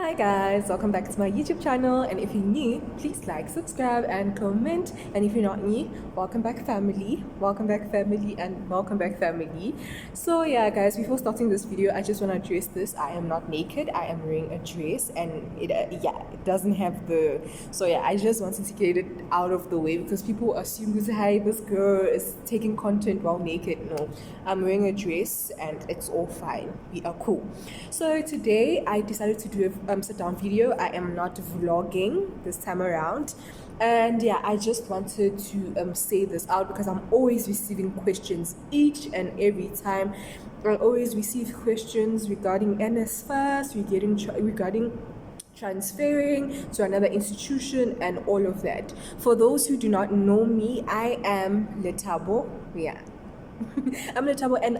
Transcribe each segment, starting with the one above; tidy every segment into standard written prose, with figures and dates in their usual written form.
Hi guys, welcome back to my YouTube channel, and if you're new, please like, subscribe and comment, and if you're not new, welcome back family, and welcome back family. So yeah guys, before starting this video, I just want to address this. I am not naked, I am wearing a dress, and it doesn't have the, so yeah, I just wanted to get it out of the way because people assume this, hey, this girl is taking content while naked. No, I'm wearing a dress and it's all fine, we are cool. So today I decided to do a sit down video. I am not vlogging this time around, and yeah, I just wanted to say this out because I'm always receiving questions each and every time. I always receive questions regarding Nsfas, regarding transferring to another institution and all of that. For those who do not know me, I am Letabo. Yeah. I'm Letabo, and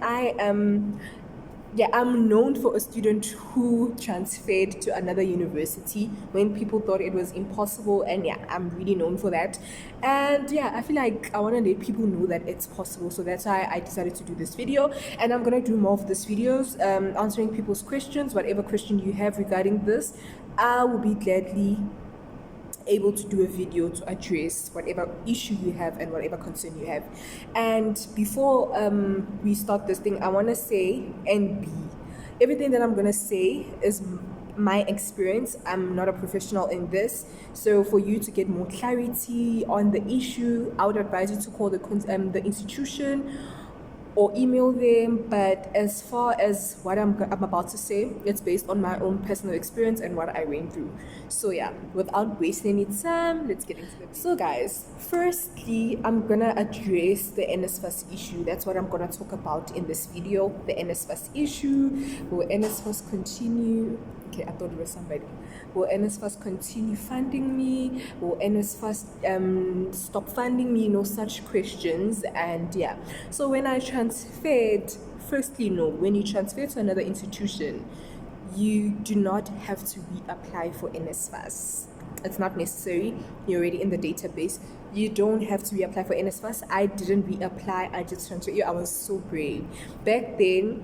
I'm known for a student who transferred to another university when people thought it was impossible, and yeah, I'm really known for that. And yeah, I feel like I want to let people know that it's possible, so that's why I decided to do this video, and I'm gonna do more of these videos, answering people's questions. Whatever question you have regarding this, I will be gladly able to do a video to address whatever issue you have and whatever concern you have. And before we start this thing, I want to say and be, everything that I'm going to say is my experience. I'm not a professional in this, so for you to get more clarity on the issue, I would advise you to call the institution or email them. But as far as what I'm about to say, it's based on my own personal experience and what I went through. So yeah, without wasting any time, let's get into it. So guys, firstly, I'm gonna address the Nsfas issue. That's what I'm gonna talk about in this video. The Nsfas issue. Will Nsfas continue? Okay, I thought it was somebody. Will Nsfas continue funding me? Will Nsfas stop funding me? Such questions. And yeah, so when I transferred, firstly, no, when you transfer to another institution, you do not have to reapply for Nsfas. It's not necessary. You're already in the database. You don't have to reapply for Nsfas. I didn't reapply. I just transferred. I was so brave. Back then,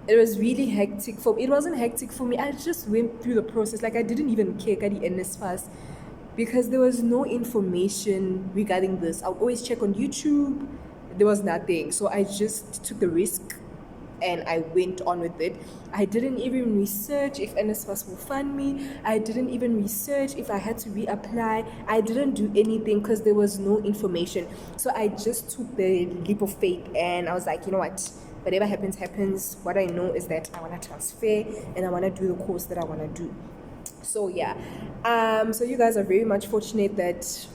it was really hectic for me. It wasn't hectic for me. I just went through the process. Like, I didn't even care the Nsfas because there was no information regarding this. I would always check on YouTube. There was nothing. So I just took the risk and I went on with it. I didn't even research if Nsfas will fund me. I didn't even research if I had to reapply. I didn't do anything because there was no information. So I just took the leap of faith and I was like, you know what? Whatever happens, happens. What I know is that I want to transfer and I want to do the course that I want to do. So yeah, so you guys are very much fortunate that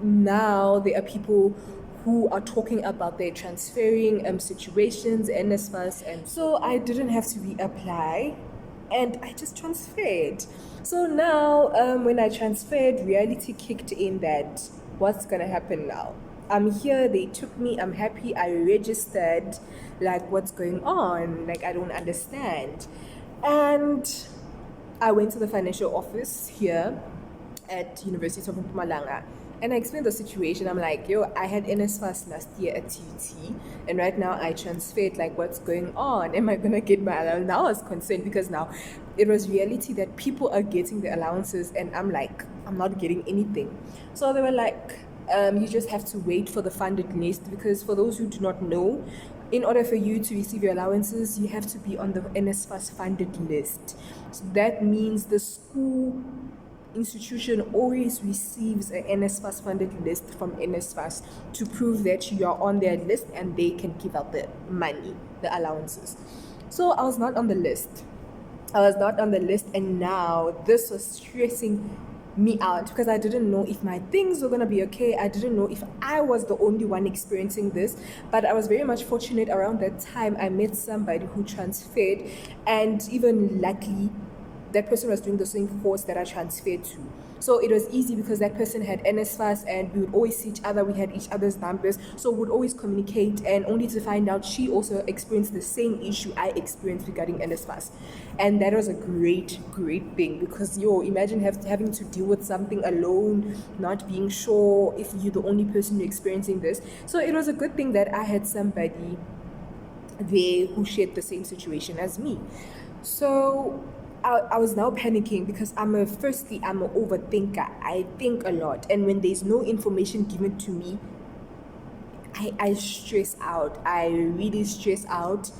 now there are people who are talking about their transferring situations, Nsfas, and so I didn't have to reapply and I just transferred. So now when I transferred, reality kicked in that what's gonna happen now? I'm here, they took me, I'm happy, I registered, like what's going on? Like, I don't understand. And I went to the financial office here at University of Mpumalanga and I explained the situation. I'm like, yo, I had Nsfas last year at TUT and right now I transferred, like what's going on? Am I gonna get my allowance? Now I was concerned because now it was reality that people are getting the allowances and I'm like, I'm not getting anything. So they were like, you just have to wait for the funded list, because for those who do not know, in order for you to receive your allowances, you have to be on the Nsfas funded list. So that means the school institution always receives an Nsfas funded list from Nsfas to prove that you are on their list and they can give out the money, the allowances. So I was not on the list. And now this was stressing me out because I didn't know if my things were gonna be okay. I didn't know if I was the only one experiencing this, but I was very much fortunate. Around that time I met somebody who transferred, and even luckily that person was doing the same course that I transferred to. So it was easy because that person had Nsfas and we would always see each other. We had each other's numbers, so we would always communicate, and only to find out she also experienced the same issue I experienced regarding Nsfas. And that was a great thing because imagine having to deal with something alone, not being sure if you're the only person experiencing this. So it was a good thing that I had somebody there who shared the same situation as me. So I I was now panicking because firstly, I'm an overthinker. I think a lot. And when there's no information given to me, I stress out. I really stress out.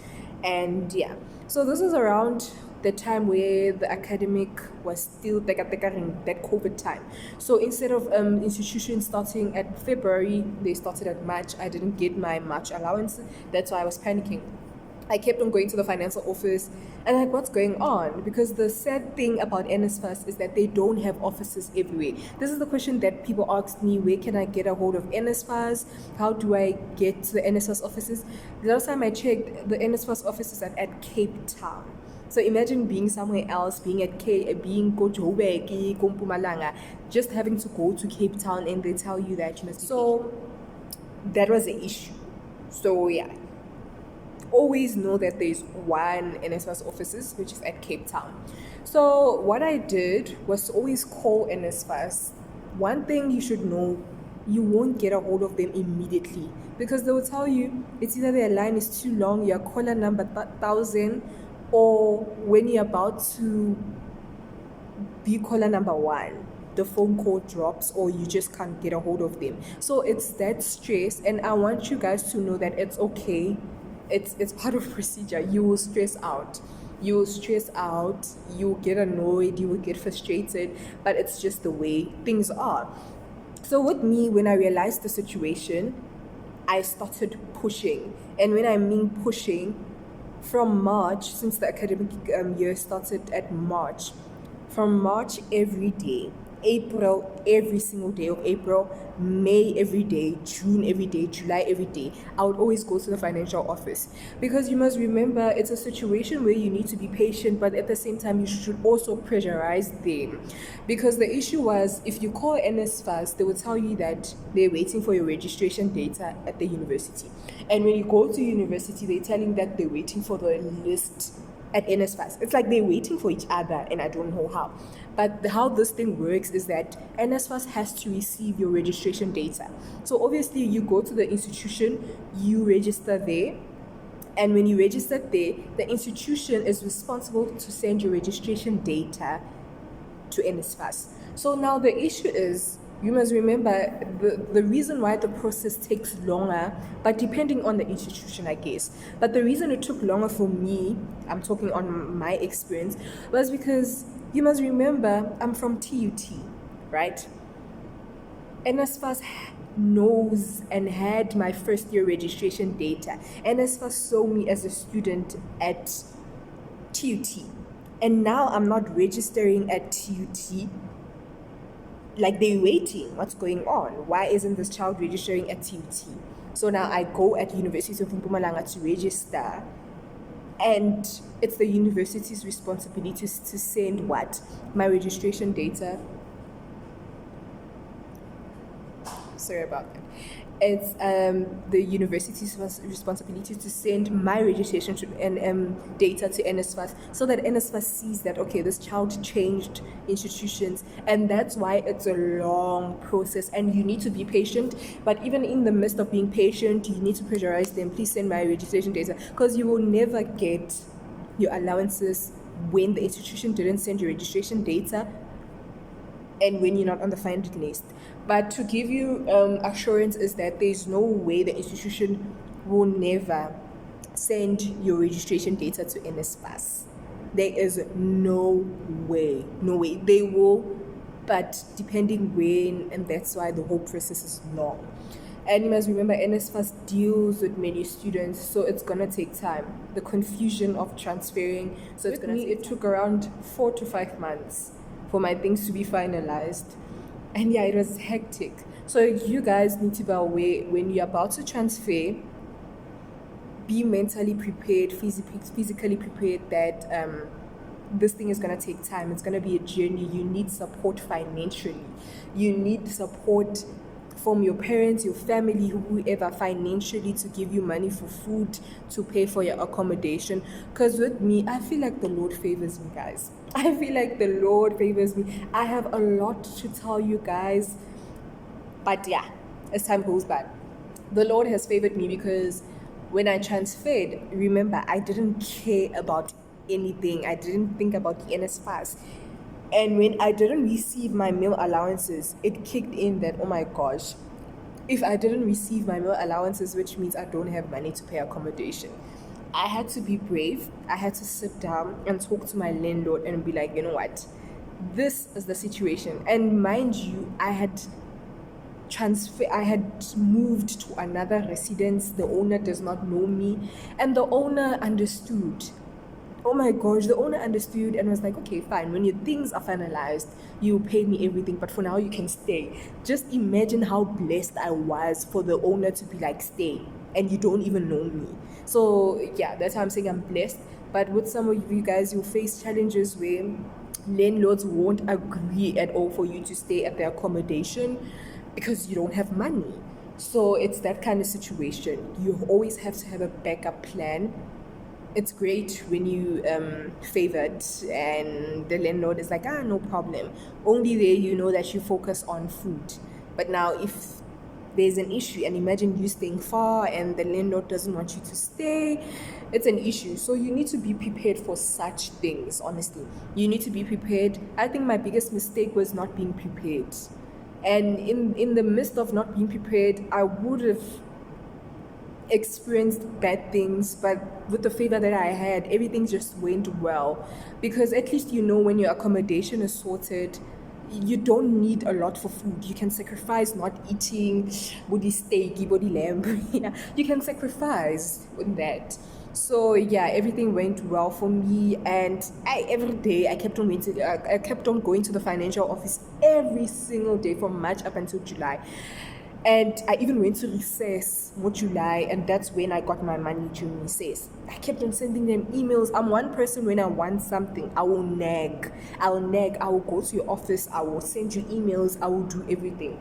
And yeah. So this was around the time where the academic was still that COVID time. So instead of institutions starting at February, they started at March. I didn't get my March allowance. That's why I was panicking. I kept on going to the financial office and like, what's going on? Because the sad thing about Nsfas is that they don't have offices everywhere. This is the question that people ask me: where can I get a hold of Nsfas? How do I get to the Nsfas offices? The last time I checked, the Nsfas offices are at Cape Town. So imagine being somewhere else, being go Joburg, go Mpumalanga, just having to go to Cape Town, and they tell you that you must. So that was the issue. So yeah, always know that there's one Nsfas offices, which is at Cape Town. So what I did was to always call Nsfas. One thing you should know: you won't get a hold of them immediately, because they will tell you it's either their line is too long, your caller number 1000, or when you're about to be caller number 1, the phone call drops, or you just can't get a hold of them. So it's that stress, and I want you guys to know that it's okay. It's part of procedure. You will stress out. You will stress out. You will get annoyed. You will get frustrated. But it's just the way things are. So with me, when I realized the situation, I started pushing. And when I mean pushing, from March, since the academic year started at March, from March every day, April every single day of April, May every day, June every day, July every day, I would always go to the financial office. Because you must remember, it's a situation where you need to be patient, but at the same time you should also pressurize them. Because the issue was, if you call Nsfas, they will tell you that they're waiting for your registration data at the university. And when you go to university, they're telling that they're waiting for the list at Nsfas. It's like they're waiting for each other, and I don't know how. But how this thing works is that Nsfas has to receive your registration data. So obviously you go to the institution, you register there, and when you register there, the institution is responsible to send your registration data to Nsfas. So now the issue is, you must remember the reason why the process takes longer, but depending on the institution, I guess. But the reason it took longer for me, I'm talking on my experience, was because you must remember I'm from TUT, right? Nsfas knows and had my first year registration data. Nsfas saw me as a student at TUT. And now I'm not registering at TUT. Like, they're waiting. What's going on? Why isn't this child registering at TUT? So now I go at University of Mpumalanga to register, and it's the university's responsibility to send what? My registration data. Sorry about that. It's the university's responsibility to send my registration data to Nsfas, so that Nsfas sees that, okay, this child changed institutions, and that's why it's a long process, and you need to be patient. But even in the midst of being patient, you need to pressurize them. Please send my registration data, because you will never get your allowances when the institution didn't send your registration data and when you're not on the funded list. But to give you assurance is that there's no way the institution will never send your registration data to Nsfas. There is no way. They will, but depending when, and that's why the whole process is long. And you must remember, Nsfas deals with many students, so it's gonna take time. The confusion of transferring, so it took around 4 to 5 months for my things to be finalized. And yeah, it was hectic. So you guys need to be aware, when you're about to transfer, be mentally prepared, physically prepared that this thing is going to take time. It's going to be a journey. You need support financially. You need support from your parents, your family, whoever, financially, to give you money for food, to pay for your accommodation. Because with me, I feel like the Lord favors me, guys. I feel like the Lord favors me. I have a lot to tell you guys. But yeah, as time goes by, the Lord has favored me, because when I transferred, remember, I didn't care about anything. I didn't think about the Nsfas. And when I didn't receive my meal allowances, it kicked in that, oh my gosh, if I didn't receive my meal allowances, which means I don't have money to pay accommodation. I had to be brave. I had to sit down and talk to my landlord and be like, you know what? This is the situation. And mind you, I had moved to another residence. The owner does not know me, and the owner understood. Oh my gosh, the owner understood and was like, okay, fine, when your things are finalized, you pay me everything, but for now you can stay. Just imagine how blessed I was for the owner to be like, stay, and you don't even know me. So yeah, that's how I'm saying I'm blessed. But with some of you guys, you'll face challenges where landlords won't agree at all for you to stay at their accommodation because you don't have money. So it's that kind of situation. You always have to have a backup plan. It's great when you favored and the landlord is like, no problem. Only there you know that you focus on food. But now if there's an issue, and imagine you staying far and the landlord doesn't want you to stay, it's an issue. So you need to be prepared for such things, honestly. You need to be prepared. I think my biggest mistake was not being prepared. And in the midst of not being prepared, I would have experienced bad things, but with the favor that I had, everything just went well, because at least you know when your accommodation is sorted, you don't need a lot for food. You can sacrifice not eating body steak, body lamb. Yeah, you can sacrifice on that. So yeah, everything went well for me, and every day I kept on going to the financial office every single day from March up until July. And I even went to recess for July, and that's when I got my money during recess. I kept on sending them emails. I'm one person, when I want something, I will nag. I will go to your office. I will send you emails. I will do everything.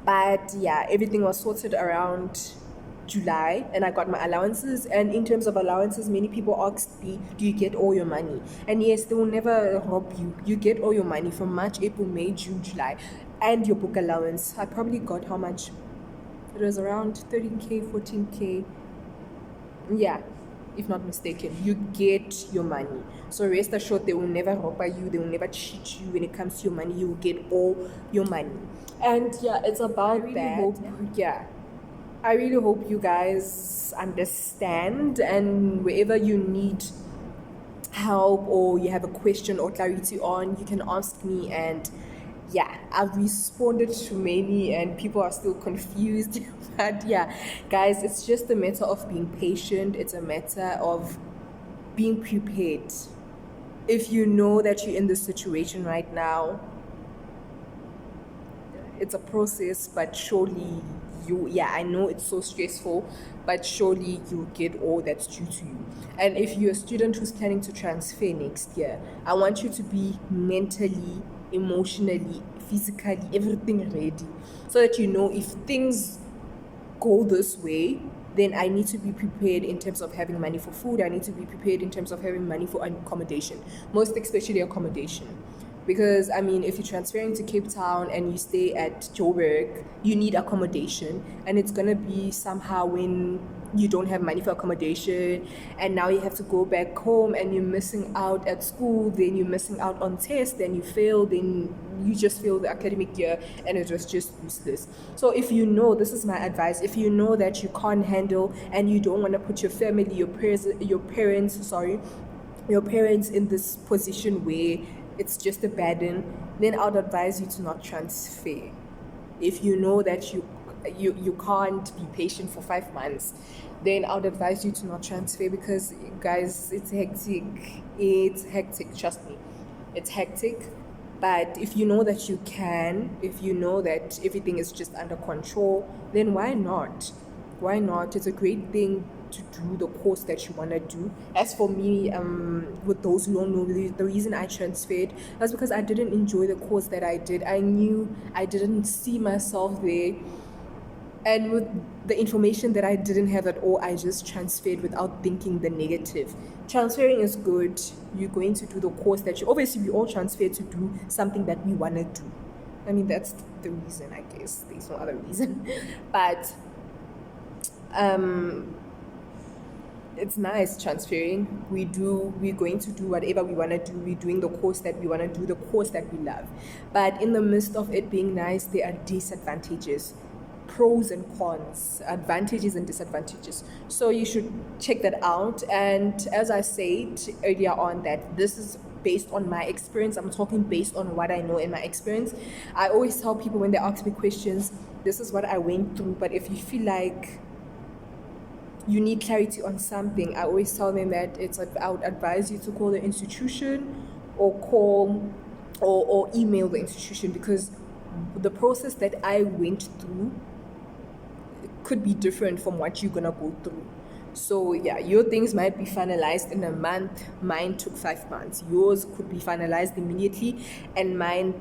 But yeah, everything was sorted around July, and I got my allowances. And in terms of allowances, many people asked me, do you get all your money? And yes, they will never rob you. You get all your money from March, April, May, June, July, and your book allowance. I probably got how much? It was around 13K, 14K. Yeah, if not mistaken, you get your money. So rest assured, they will never rob you. They will never cheat you when it comes to your money. You will get all your money. And yeah, it's about that. I really hope you guys understand, and wherever you need help or you have a question or clarity on, you can ask me. And yeah, I've responded to many and people are still confused. But yeah, guys, it's just a matter of being patient. It's a matter of being prepared. If you know that you're in this situation right now, it's a process, but surely I know it's so stressful, but surely you'll get all that's due to you. And if you're a student who's planning to transfer next year, I want you to be mentally, emotionally, physically, everything ready, so that you know if things go this way, then I need to be prepared in terms of having money for food. I need to be prepared in terms of having money for accommodation, most especially accommodation. Because I mean, if you're transferring to Cape Town and you stay at Joburg, you need accommodation, and it's gonna be somehow when you don't have money for accommodation, and now you have to go back home, and you're missing out at school, then you're missing out on tests, then you fail, then you just fail the academic year, and it was just useless. So if you know, this is my advice, if you know that you can't handle and you don't want to put your family, your parents in this position where it's just a burden, then I would advise you to not transfer. If you know that you can't be patient for 5 months, then I would advise you to not transfer, because guys, it's hectic, trust me, it's hectic. But if you know that you can, if you know that everything is just under control, then why not? It's a great thing to do the course that you want to do. As for me, with those who don't know, the reason I transferred was because I didn't enjoy the course that I did. I knew I didn't see myself there, and with the information that I didn't have at all, I just transferred without thinking the negative. Transferring is good. You're going to do the course that you, obviously we all transfer to do something that we want to do. I mean, that's the reason, I guess. There's no other reason. But it's nice transferring. We're going to do whatever we want to do. We're doing the course that we want to do, the course that we love. But in the midst of it being nice, there are disadvantages, pros and cons, advantages and disadvantages. So you should check that out. And as I said earlier on, that this is based on my experience. I'm talking based on what I know in my experience. I always tell people when they ask me questions, this is what I went through. But if you feel like you need clarity on something, I always tell them that I would advise you to call the institution or or email the institution, because the process that I went through could be different from what you're gonna go through. So yeah, your things might be finalized in a month. Mine took 5 months. Yours could be finalized immediately, and mine,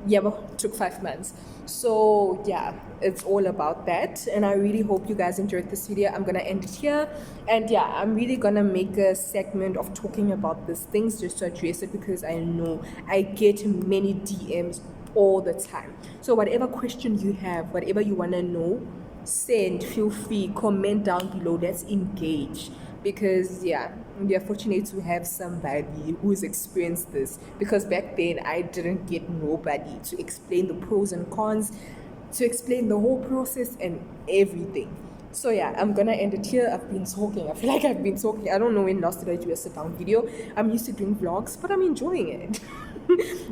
yeah, took 5 months. So yeah, it's all about that. And I really hope you guys enjoyed this video. I'm gonna end it here, and yeah, I'm really gonna make a segment of talking about these things just to address it, because I know I get many DMs all the time. So whatever question you have, whatever you want to know, feel free, comment down below. Let's engage, because yeah, we are fortunate to have somebody who's experienced this, because back then I didn't get nobody to explain the pros and cons, to explain the whole process and everything. So yeah, I'm gonna end it here. I've been talking. I feel like I've been talking. I don't know when last did I do a sit down video. I'm used to doing vlogs, but I'm enjoying it.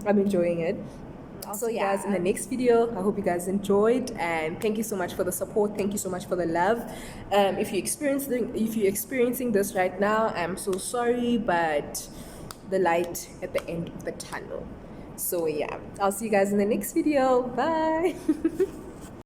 I'm enjoying it. I'll see you guys in the next video. I hope you guys enjoyed, and thank you so much for the support. Thank you so much for the love. If you're experiencing this right now, I'm so sorry, but the light at the end of the tunnel. So yeah, I'll see you guys in the next video. Bye.